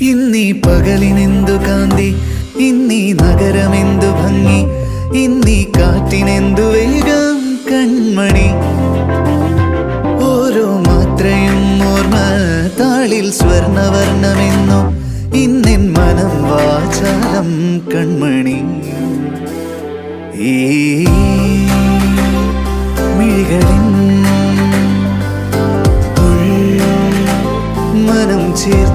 ഇന്നീ പകലിനെന്തു കാന്തി, ഇന്നീ നഗരമെന്തു ഭംഗി, ഇന്നീ കാറ്റിനെന്തു വേഗം കൺമണി. ഓരോ മാത്രയും ഓർമ്മ താളിൽ സ്വർണവർണ്ണമെന്നു, ഇന്നെൻ മനം വാചാലം കൺമണി. ഈ മിഴികളിൻ മനം ചേർത്ത്